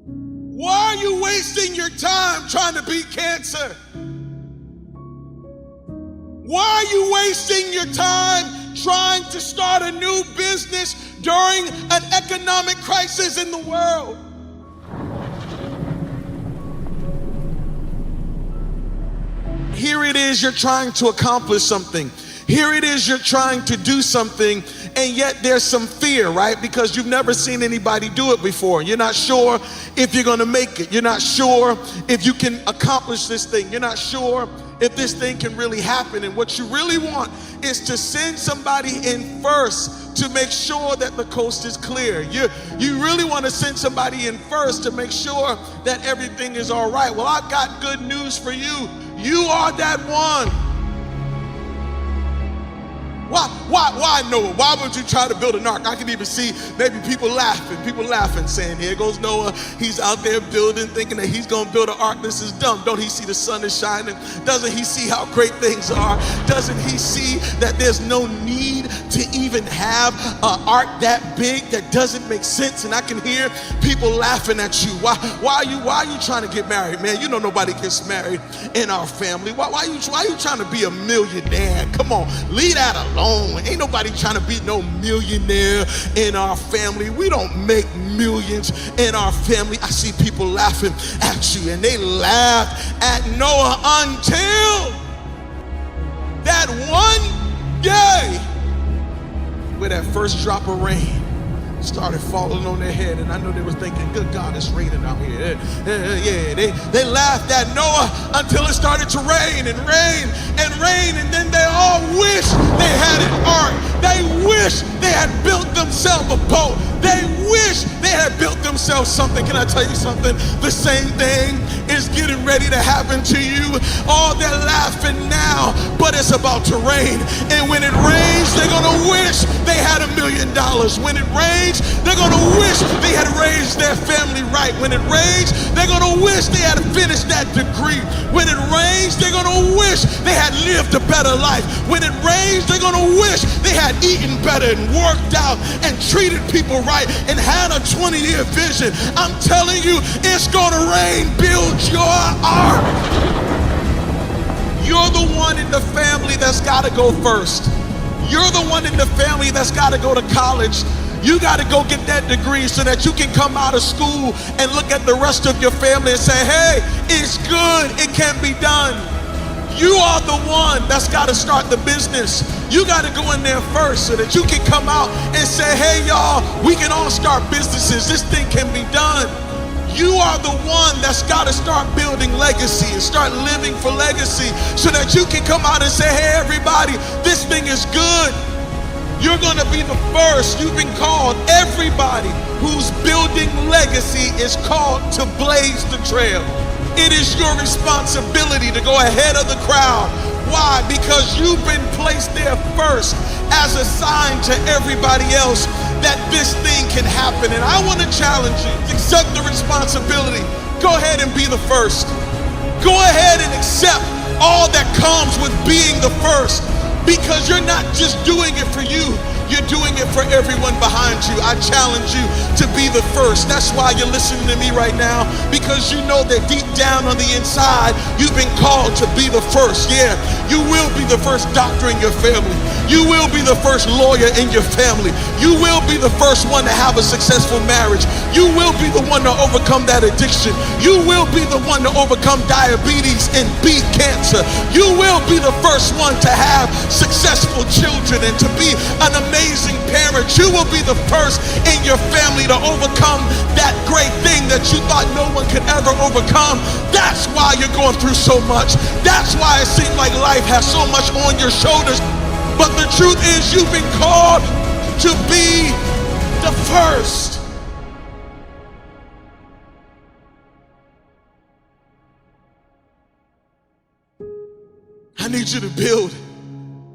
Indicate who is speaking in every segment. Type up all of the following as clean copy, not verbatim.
Speaker 1: Why are you wasting your time trying to beat cancer? Why are you wasting your time trying to start a new business during an economic crisis in the world? Here it is, you're trying to accomplish something. Here it is, you're trying to do something, and yet there's some fear, right? Because you've never seen anybody do it before. You're not sure if you're gonna make it. You're not sure if you can accomplish this thing. You're not sure if this thing can really happen. And what you really want is to send somebody in first to make sure that the coast is clear. You really want to send somebody in first to make sure that everything is all right. Well, I've got good news for you. You are that one. Why Noah? Why would you try to build an ark? I can even see maybe people laughing, saying, here goes Noah. He's out there building, thinking that he's gonna build an ark. This is dumb. Don't he see the sun is shining? Doesn't he see how great things are? Doesn't he see that there's no need to even have an ark that big? That doesn't make sense. And I can hear people laughing at you. Why are you trying to get married, man? You know nobody gets married in our family. Why are you trying to be a millionaire? Come on, leave that alone. Ain't nobody trying to be no millionaire in our family. We don't make millions in our family. I see people laughing at you, and they laughed at Noah until that one day where that first drop of rain started falling on their head. And I know they was thinking, good God, it's raining out here. They laughed at Noah until it started to rain and rain and rain, and then they all wished they had an ark. They wished they had built themselves a boat. They wish they had built themselves something. Can I tell you something? The same thing is getting ready to happen to you. Oh, they're laughing now, but it's about to rain. And when it rains, they're gonna wish they had $1 million. When it rains, they're gonna wish they had raised their family right. When it rains, they're gonna wish they had finished that degree. When it rains, they're gonna wish they had lived a better life. When it rains, they're gonna wish they had eaten better and worked out and treated people right and had a 20-year vision. I'm telling you, it's gonna rain. Build your ark. You're the one in the family that's gotta go first. You're the one in the family that's gotta go to college. You gotta go get that degree so that you can come out of school and look at the rest of your family and say, hey, it's good, it can be done. You are the one that's gotta start the business. You gotta go in there first so that you can come out and say, hey y'all, we can all start businesses. This thing can be done. You are the one that's gotta start building legacy and start living for legacy so that you can come out and say, hey everybody, this thing is good. You're gonna be the first. You've been called. Everybody who's building legacy is called to blaze the trail. It is your responsibility to go ahead of the crowd. Why? Because you've been placed there first as a sign to everybody else that this thing can happen. And I want to challenge you to accept the responsibility. Go ahead and be the first. Go ahead and accept all that comes with being the first, because you're not just doing it for you. You're doing it for everyone behind you. I challenge you to be the first. That's why you're listening to me right now, because you know that deep down on the inside, you've been called to be the first. Yeah, you will be the first doctor in your family. You will be the first lawyer in your family. You will be the first one to have a successful marriage. You will be the one to overcome that addiction. You will be the one to overcome diabetes and beat cancer. You will be the first one to have successful children and to be an amazing parent. You will be the first in your family to overcome that great thing that you thought no one could ever overcome. That's why you're going through so much. That's why it seems like life has so much on your shoulders. But the truth is, you've been called to be the first. I need you to build.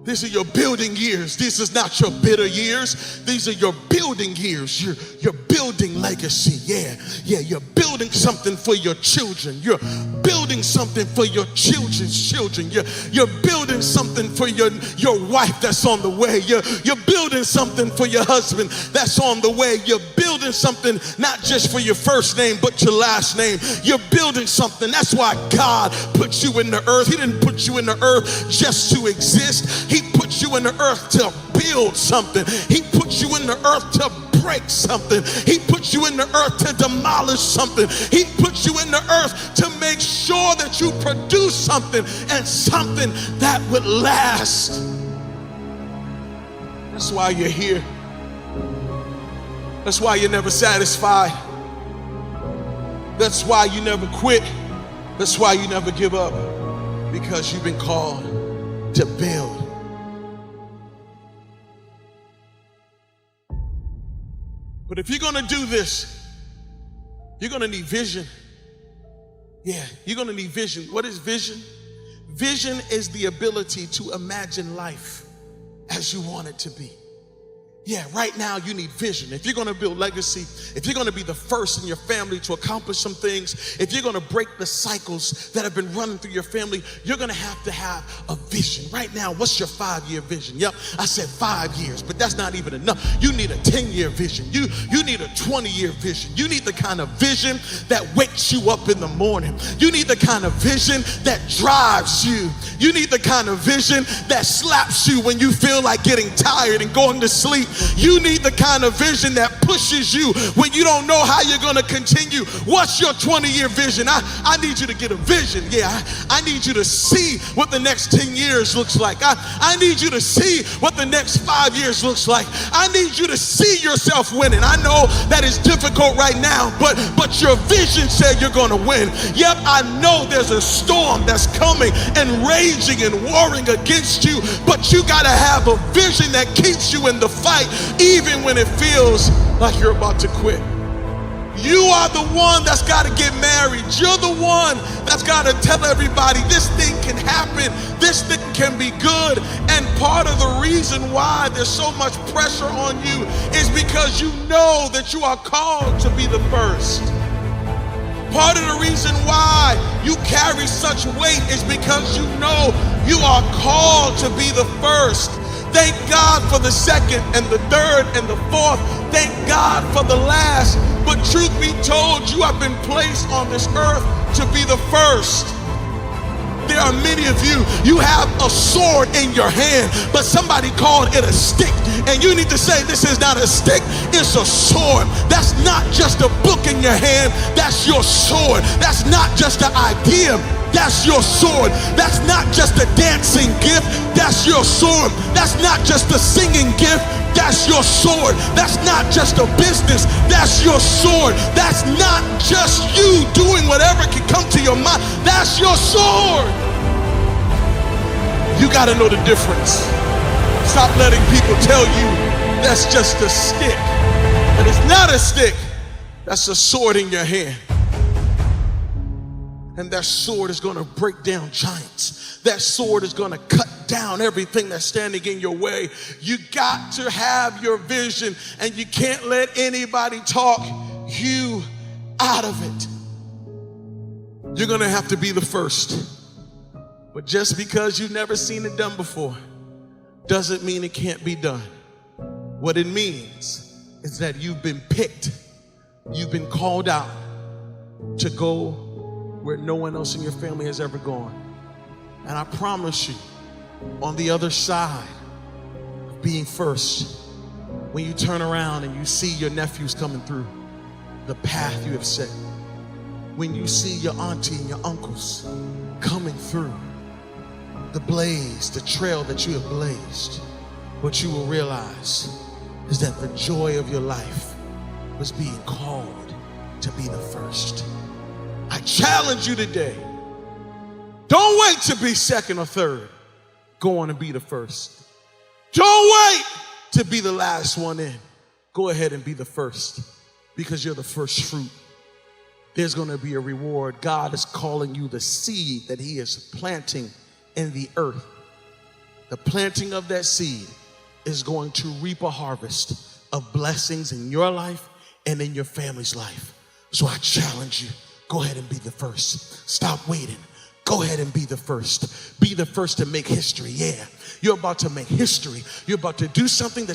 Speaker 1: These are your building years. This is not your bitter years. These are your building years. You're building legacy. Yeah, you're building something for your children. You're building building something for your children's children. You're building something for your wife that's on the way. You're building something for your husband that's on the way. You're building something not just for your first name, but your last name. You're building something. That's why God put you in the earth. He didn't put you in the earth just to exist. He put you in the earth to build something. He put you in the earth to break something. He put you in the earth to demolish something. He put you in the earth to make sure that you produce something, and something that would last. That's why you're here. That's why you're never satisfied. That's why you never quit. That's why you never give up, because you've been called to build. But if you're gonna do this, you're gonna need vision. Yeah, you're gonna need vision. What is vision? Vision is the ability to imagine life as you want it to be. Yeah, right now you need vision. If you're gonna build legacy, if you're gonna be the first in your family to accomplish some things, if you're gonna break the cycles that have been running through your family, you're gonna have to have a vision. Right now, what's your 5-year vision? Yep, I said 5 years, but that's not even enough. You need a 10-year vision. You need a 20-year vision. You need the kind of vision that wakes you up in the morning. You need the kind of vision that drives you. You need the kind of vision that slaps you when you feel like getting tired and going to sleep. You need the kind of vision that pushes you when you don't know how you're going to continue. What's your 20-year vision? I need you to get a vision. Yeah, I need you to see what the next 10 years looks like. I need you to see what the next 5 years looks like. I need you to see yourself winning. I know that is difficult right now, but your vision said you're going to win. Yep, I know there's a storm that's coming and raging and warring against you, but you got to have a vision that keeps you in the fight, even when it feels like you're about to quit. You are the one that's got to get married. You're the one that's got to tell everybody this thing can happen. This thing can be good. And part of the reason why there's so much pressure on you is because you know that you are called to be the first. Part of the reason why you carry such weight is because you know you are called to be the first. Thank God for the second and the third and the fourth. Thank God for the last. But truth be told, you have been placed on this earth to be the first. There are many of you, you have a sword in your hand, but somebody called it a stick. And you need to say, this is not a stick, it's a sword. That's not just a book in your hand, that's your sword. That's not just an idea, that's your sword. That's not just a dancing gift, that's your sword. That's not just a singing gift, that's your sword. That's not just a business, that's your sword. That's not just you doing whatever can come to your mind, that's your sword. You got to know the difference. Stop letting people tell you that's just a stick. But it's not a stick, that's a sword in your hand. And that sword is going to break down giants. That sword is going to cut down everything that's standing in your way. You got to have your vision, and you can't let anybody talk you out of it. You're going to have to be the first. But just because you've never seen it done before doesn't mean it can't be done. What it means is that you've been picked. You've been called out to go where no one else in your family has ever gone. And I promise you, on the other side of being first, when you turn around and you see your nephews coming through the path you have set, when you see your auntie and your uncles coming through the blaze, the trail that you have blazed, what you will realize is that the joy of your life was being called to be the first. I challenge you today, don't wait to be second or third. Go on and be the first. Don't wait to be the last one in. Go ahead and be the first, because you're the first fruit. There's going to be a reward. God is calling you the seed that he is planting in the earth. The planting of that seed is going to reap a harvest of blessings in your life and in your family's life. So I challenge you, Go ahead and be the first. Stop waiting. Go ahead and be the first. Be the first to make history. Yeah, you're about to make history. You're about to do something that